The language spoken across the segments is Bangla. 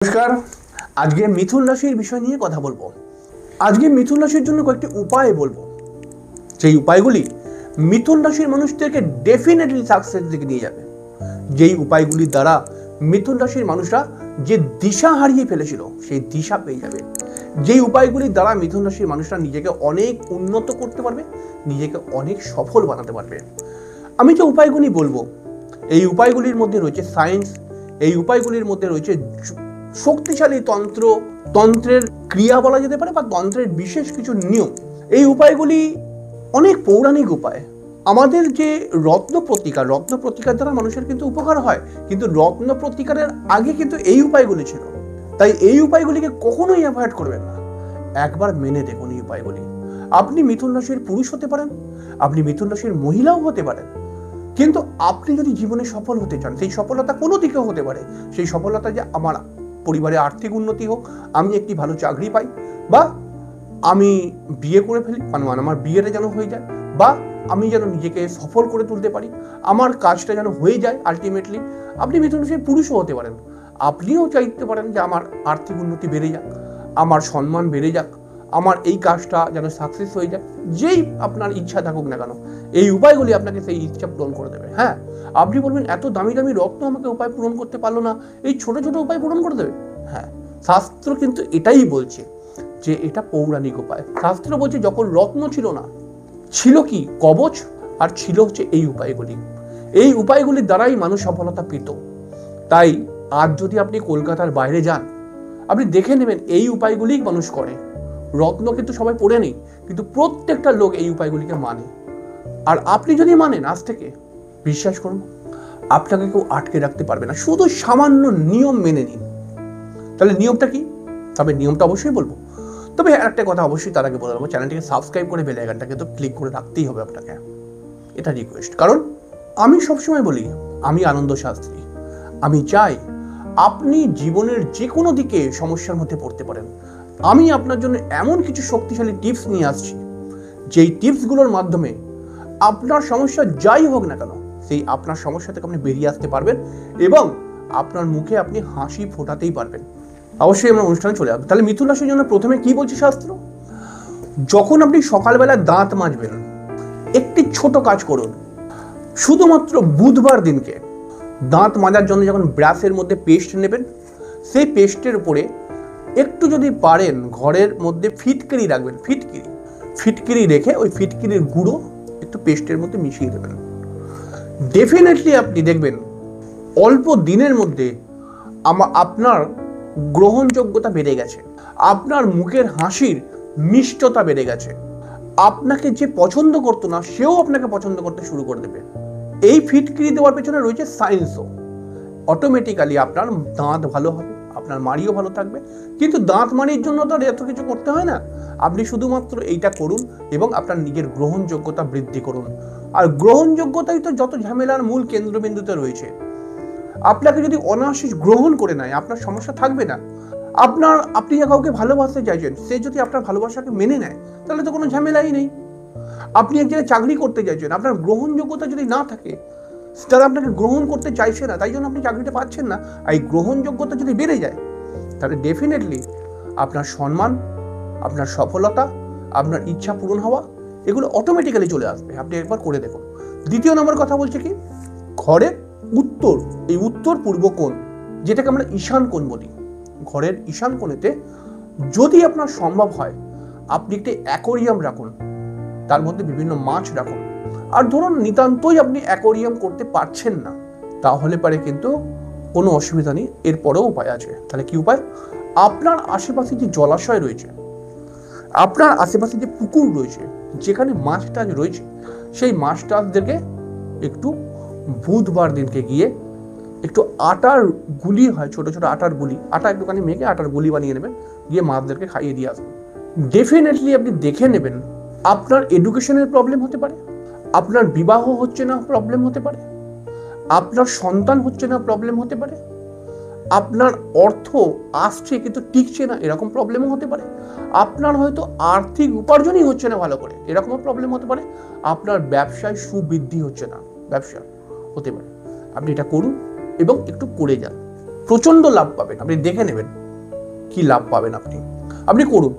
নমস্কার। আজকে মিথুন রাশির বিষয় নিয়ে কথা বলবো। আজকে মিথুন রাশির জন্য কয়েকটি উপায় বলবো, যেই উপায়গুলি মিথুন রাশির মানুষদেরকে ডেফিনেটলি সাকসেস দিকে নিয়ে যাবে। যেই উপায়গুলির দ্বারা মিথুন রাশির মানুষরা যে দিশা হারিয়ে ফেলেছিল সেই দিশা পেয়ে যাবে। যেই উপায়গুলির দ্বারা মিথুন রাশির মানুষরা নিজেকে অনেক উন্নত করতে পারবে, নিজেকে অনেক সফল বানাতে পারবে। আমি যে উপায়গুলি বলবো, এই উপায়গুলির মধ্যে রয়েছে সায়েন্স, এই উপায়গুলির মধ্যে রয়েছে শক্তিশালী তন্ত্রের ক্রিয়া বলা যেতে পারে, বা তন্ত্রের বিশেষ কিছু নিয়ম। এই উপায়গুলি অনেক পৌরাণিক উপায়। আমাদের যে রত্ন প্রতিকার দ্বারা মানুষের কিন্তু উপকার হয়, কিন্তু রত্ন প্রতিকারের আগে কিন্তু এই উপায়গুলি ছিল। তাই এই উপায়গুলিকে কখনোই অ্যাভয়েড করবেন না, একবার মেনে দেখুন এই উপায়গুলি। আপনি মিথুন রাশির পুরুষ হতে পারেন, আপনি মিথুন রাশির মহিলাও হতে পারেন, কিন্তু আপনি যদি জীবনে সফল হতে চান, সেই সফলতা কোনো দিকেও হতে পারে। সেই সফলতা যে আমার পরিবারে আর্থিক উন্নতি হোক, আমি একটি ভালো চাকরি পাই, বা আমি বিয়ে করে ফেলি, মানে আমার বিয়েটা যেন হয়ে যায়, বা আমি যেন নিজেকে সফল করে তুলতে পারি, আমার কাজটা যেন হয়ে যায় আলটিমেটলি। আপনি মিথুন রাশির পুরুষও হতে পারেন। আপনিও চাইতে পারেন যে আমার আর্থিক উন্নতি বেড়ে যাক, আমার সম্মান বেড়ে যাক, আমার এই কাজটা যেন সাকসেস হয়ে যায়। যেই আপনার ইচ্ছা থাকুক না কেন, এই উপায়গুলি আপনাকে সেই ইচ্ছা পূরণ করে দেবে। হ্যাঁ, আপনি বলবেন এত দামি দামি রত্ন আমাকে উপায় পূরণ করতে পারলো না, এই ছোট ছোট উপায় পূরণ করে দেবে। হ্যাঁ, শাস্ত্র কিন্তু এটাই বলছে যে এটা পৌরাণিক উপায়। শাস্ত্র বলছে যখন রত্ন ছিল না, ছিল কি কবচ, আর ছিল হচ্ছে এই উপায়গুলি। এই উপায়গুলির দ্বারাই মানুষ সফলতা পেত। তাই আজ যদি আপনি কলকাতার বাইরে যান, আপনি দেখে নেবেন এই উপায়গুলি মানুষ করে। রত্ন কিন্তু সবাই পড়ে নেই, কিন্তু প্রত্যেকটা লোক এই উপায়গুলিকে মানে। আর আপনি যদি মানেন, আজ থেকে বিশ্বাস করুন, আপনাকে কেউ আটকে রাখতে পারবে না। শুধু সামান্য নিয়ম মেনে নিন। তাহলে নিয়মটা কি? তবে নিয়মটা অবশ্যই বলবো, তবে একটা কথা অবশ্যই তার আগে বলে দেবো, চ্যানেলটিকে সাবস্ক্রাইব করে বেল আইকনটাকে তো ক্লিক করে রাখতেই হবে আপনাকে, এটা রিকোয়েস্ট। কারণ আমি সবসময় বলি, আমি আনন্দ শাস্ত্রী, আমি চাই আপনি জীবনের যে কোনো দিকে সমস্যার মধ্যে পড়তে পারেন। আমি আপনার জন্য এমন কিছু শক্তিশালী টিপস নিয়ে আসছি, যেই টিপসগুলোর মাধ্যমে আপনার সমস্যা যাই হোক না কেন, সেই আপনার সমস্যা থেকে আপনি বেরিয়ে আসতে পারবেন, এবং আপনার মুখে আপনি হাসি ফোটাতেই পারবেন। অবশ্যই আমরা অনুষ্ঠানে চলে আসবো। তাহলে মিথুন রাশির জন্য প্রথমে কি বলছে শাস্ত্র? যখন আপনি সকালবেলা দাঁত মাজবেন, একটি ছোট কাজ করুন। শুধুমাত্র বুধবার দিনকে দাঁত মাজার জন্য যখন ব্রাশের মধ্যে পেস্ট নেবেন, সেই পেস্টের উপরে একটু যদি পারেন ঘরের মধ্যে ফিটকিরি রাখবেন। ফিটকিরি রেখে ওই ফিটকিরির গুঁড়ো একটু পেস্টের মধ্যে মিশিয়ে দেবেন। ডেফিনেটলি আপনি দেখবেন অল্প দিনের মধ্যে আপনার গ্রহণযোগ্যতা বেড়ে গেছে, আপনার মুখের হাসির মিষ্টতা বেড়ে গেছে। আপনাকে যে পছন্দ করতো না, সেও আপনাকে পছন্দ করতে শুরু করে দেবে। এই ফিটকিরি দেওয়ার পেছনে রয়েছে সায়েন্সও। অটোমেটিক্যালি আপনার দাঁত ভালো হবে, আপনার মাড়িও ভালো থাকবে। কিন্তু দাঁত মাড়ির জন্য তো আর এত কিছু করতে হয় না। আপনি শুধুমাত্র এইটা করুন এবং আপনার নিজের গ্রহণযোগ্যতা বৃদ্ধি করুন। আর গ্রহণযোগ্যতাই তো যত ঝামেলার মূল কেন্দ্রবিন্দুতে রয়েছে। আপনাকে যদি অনায়াসে গ্রহণ করে নেয়, আপনার সমস্যা থাকবে না। আপনি কাউকে ভালোবাসতে চাইছেন, সে যদি আপনার ভালোবাসাকে মেনে নেয়, তাহলে তো কোনো ঝামেলাই নেই। আপনি এক জায়গায় চাকরি করতে চাইছেন, আপনার গ্রহণযোগ্যতা যদি না থাকে, তারা আপনাকে গ্রহণ করতে চাইছে না, তাই জন্য আপনি চাকরিটা পাচ্ছেন না। আর এই গ্রহণযোগ্যতা যদি বেড়ে যায়, তাহলে ডেফিনেটলি আপনার সম্মান, আপনার সফলতা, আপনার ইচ্ছা পূরণ হওয়া, এগুলো অটোমেটিক্যালি চলে আসবে। আপনি একবার করে দেখুন। দ্বিতীয় নম্বর কথা বলছে কি, ঘরের উত্তর, এই উত্তর পূর্ব কোণ, যেটাকে আমরা ঈশান কোণ বলি, ঘরের ঈশান কোণেতে যদি আপনার সম্ভব হয়, আপনি একটি অ্যাকোরিয়াম রাখুন, তার মধ্যে বিভিন্ন মাছ রাখুন। আর ধরুন নিতান্তই আপনি অ্যাকোরিয়াম করতে পারছেন না, তাহলে পারে কিন্তু কোনো অসুবিধা নেই, এরপরেও উপায় আছে। তাহলে কি উপায়? আপনার আশেপাশে যে জলাশয় রয়েছে, আপনার আশেপাশে যে পুকুর রয়েছে, যেখানে মাছ টাছ রয়েছে, সেই মাছ টাছদেরকে একটু বুধবার দিনকে গিয়ে একটু আটার গুলি হয়, ছোট ছোট আটার গুলি, আটা একটুখানি মেখে আটার গুলি বানিয়ে নেবেন, গিয়ে মাছদেরকে খাইয়ে দিয়ে আসবেন। ডেফিনেটলি আপনি দেখে নেবেন, আপনার এডুকেশনের প্রবলেম হতে পারে, আপনার বিবাহ হচ্ছে না প্রবলেম হতে পারে, আপনার সন্তান হচ্ছে না প্রবলেম হতে পারে, আপনার অর্থ আসছে কিন্তু টিকছে না এরকম প্রবলেমও হতে পারে, আপনার হয়তো আর্থিক উপার্জনই হচ্ছে না ভালো করে এরকমও প্রবলেম হতে পারে, আপনার ব্যবসায় সুবৃদ্ধি হচ্ছে না, ব্যবসা হতে পারে। আপনি এটা করুন এবং একটু করে যান। প্রচন্ড লাভ পাবেন। আপনি দেখে নেবেন কি লাভ পাবেন। আপনি করুন,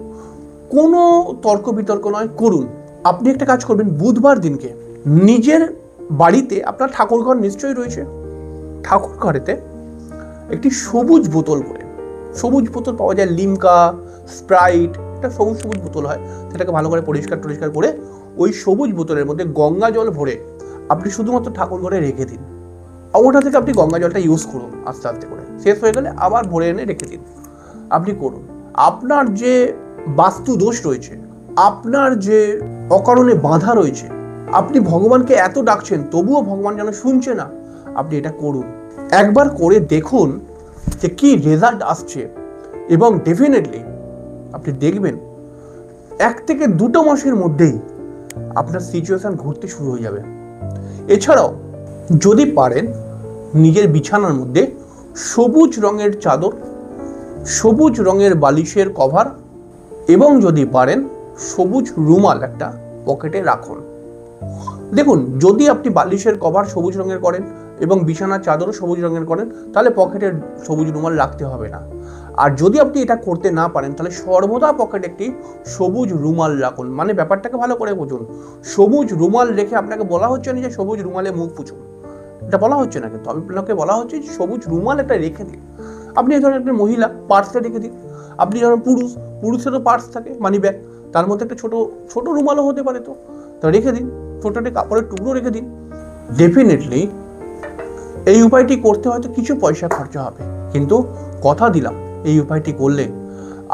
কোনো তর্ক বিতর্ক নয়, করুন। আপনি একটা কাজ করবেন, বুধবার দিনকে নিজের বাড়িতে, আপনার ঠাকুর ঘর নিশ্চয়ই রয়েছে, ঠাকুর ঘরেতে একটি সবুজ বোতল করে, সবুজ বোতল পাওয়া যায়, লিমকা, স্প্রাইট, একটা সবুজ সবুজ বোতল হয়, সেটাকে ভালো করে পরিষ্কার করে ওই সবুজ বোতলের মধ্যে গঙ্গা জল ভরে আপনি শুধুমাত্র ঠাকুর ঘরে রেখে দিন। ওটা থেকে আপনি গঙ্গা জলটা ইউজ করুন, আস্তে আস্তে করে শেষ হয়ে গেলে আবার ভরে এনে রেখে দিন। আপনি করুন। আপনার যে বাস্তু দোষ রয়েছে, আপনার যে অকারণে বাধা রয়েছে, আপনি ভগবানকে এত ডাকছেন তবুও ভগবান যেন শুনছে না, আপনি এটা করুন। একবার করে দেখুন যে কি রেজাল্ট আসছে, এবং ডেফিনেটলি আপনি দেখবেন 1 থেকে 2 মাসের মধ্যেই আপনার সিচুয়েশন ঘুরতে শুরু হয়ে যাবে। এছাড়াও যদি পারেন নিজের বিছানার মধ্যে সবুজ রঙের চাদর, সবুজ রঙের বালিশের কভার, এবং যদি পারেন সবুজ রুমাল একটা পকেটে রাখুন। দেখুন, যদি আপনি বালিশের কভার সবুজ রঙের করেন এবং বিছানার চাদরও সবুজ রঙের করেন, তাহলে পকেটে সবুজ রুমাল রাখতে হবে না। আর যদি আপনি এটা করতে না পারেন, তাহলে সর্বদা পকেটে একটি সবুজ রুমাল রাখুন। মানে ব্যাপারটাকে ভালো করে বুঝুন, সবুজ রুমাল রেখে আপনাকে বলা হচ্ছে না যে সবুজ রুমালে মুখ পুছুন, এটা বলা হচ্ছে না, কিন্তু আপনাকে বলা হচ্ছে যে সবুজ রুমাল একটা রেখে দিন। আপনি ধরেন একটা মহিলা, পার্সে রেখে দিন। আপনি ধরেন পুরুষেরও পার্স থাকে, মানি ব্যাগ, তার মধ্যে একটা ছোট রুমালও হতে পারে, তো রেখে দিন। ছোট একটা কাপড়ের টুকরো রেখে দিন। ডেফিনেটলি এই উপায়টি করতে হয়তো কিছু পয়সা খরচা হবে, কিন্তু কথা দিলাম এই উপায়টি করলে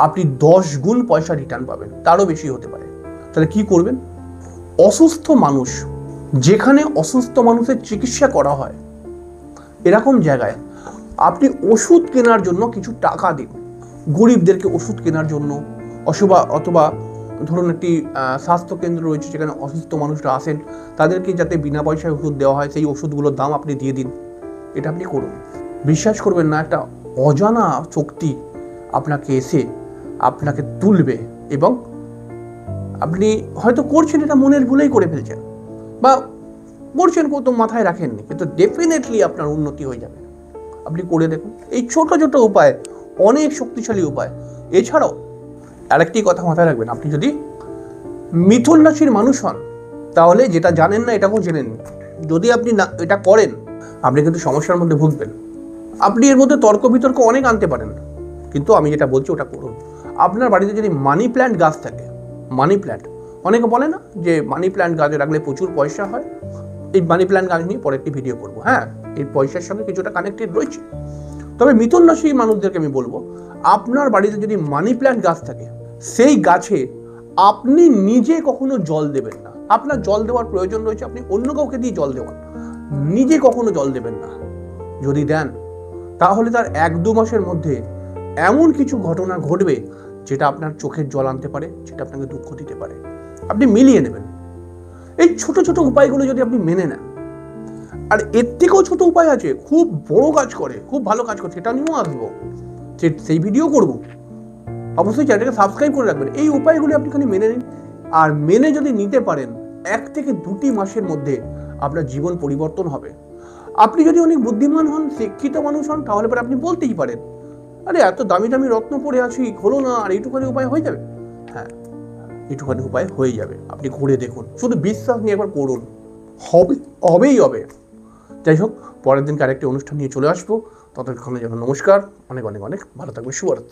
আপনি 10 গুণ পয়সা রিটার্ন পাবেন, তারও বেশি হতে পারে। তাহলে কি করবেন? অসুস্থ মানুষ, যেখানে অসুস্থ মানুষের চিকিৎসা করা হয়, এরকম জায়গায় আপনি ওষুধ কেনার জন্য কিছু টাকা দিন। গরিবদেরকে ওষুধ কেনার জন্য, অথবা ধরুন একটি স্বাস্থ্য কেন্দ্র রয়েছে যেখানে অসুস্থ মানুষরা আসেন, তাদেরকে যাতে বিনা পয়সায় ওষুধ দেওয়া হয়, সেই ওষুধগুলোর দাম আপনি দিয়ে দিন। এটা আপনি করুন। বিশ্বাস করবেন না, একটা অজানা শক্তি আপনাকে এসে আপনাকে তুলবে, এবং আপনি হয়তো করছেন এটা মনের ভুলেই করে ফেলছেন, বা করছেন কত মাথায় রাখেননি, কিন্তু ডেফিনেটলি আপনার উন্নতি হয়ে যাবে। আপনি করে দেখুন। এই ছোট ছোট উপায় অনেক শক্তিশালী উপায়। এছাড়াও আরেকটি কথা মাথায় রাখবেন, আপনি যদি মিথুন রাশির মানুষ হন, তাহলে যেটা জানেন না এটাকেও জেনে নিন। যদি আপনি না এটা করেন, আপনি কিন্তু সমস্যার মধ্যে ভুগবেন। আপনি এর মধ্যে তর্ক বিতর্ক অনেক আনতে পারেন, কিন্তু আমি যেটা বলছি ওটা করুন। আপনার বাড়িতে যদি মানি প্ল্যান্ট গাছ থাকে, মানি প্ল্যান্ট, অনেকে বলে না যে মানি প্ল্যান্ট গাছে রাখলে প্রচুর পয়সা হয়, এই মানি প্ল্যান্ট গাছ নিয়ে পরে একটি ভিডিও করবো। হ্যাঁ, এই পয়সার সঙ্গে কিছুটা কানেক্টেড রয়েছে। তবে মিথুন রাশির মানুষদেরকে আমি বলবো, আপনার বাড়িতে যদি মানি প্ল্যান্ট গাছ থাকে, সেই গাছে আপনি নিজে কখনো জল দেবেন না। আপনার জল দেওয়ার প্রয়োজন রয়েছে, আপনি অন্য কাউকে দিয়ে জল দেওয়ান, নিজে কখনো জল দেবেন না। যদি দেন, তাহলে তার 1-2 মাসের মধ্যে এমন কিছু ঘটনা ঘটবে যেটা আপনার চোখের জল আনতে পারে, যেটা আপনাকে দুঃখ দিতে পারে। আপনি মিলিয়ে নেবেন। এই ছোট ছোট উপায়গুলো যদি আপনি মেনে নেন, আর এর থেকেও ছোট উপায় আছে, খুব বড় কাজ করে, খুব ভালো কাজ করে, সেটা নিয়েও আসবো, সেই ভিডিও করব। অবশ্যই চ্যানেলটাকে সাবস্ক্রাইব করে রাখবেন। এই উপায়গুলি আপনি খালি মেনে নিন, আর মেনে যদি নিতে পারেন, 1 থেকে 2 মাসের মধ্যে আপনার জীবন পরিবর্তন হবে। আপনি যদি অনেক বুদ্ধিমান হন, শিক্ষিত মানুষ হন, তাহলে পরে আপনি বলতেই পারেন, আরে এত দামি দামি রত্ন পড়ে আছি, হলো না, আর এইটুখানি উপায় হয়ে যাবে। হ্যাঁ, এইটুখানি উপায় হয়ে যাবে। আপনি করে দেখুন, শুধু বিশ্বাস নিয়ে একবার করুন, হবেই হবে। যাই হোক, পরের দিনকে আরেকটি অনুষ্ঠান নিয়ে চলে আসবো। ততক্ষণে যেন নমস্কার, অনেক অনেক অনেক ভালো থাকবেন। শুভরাত্রি।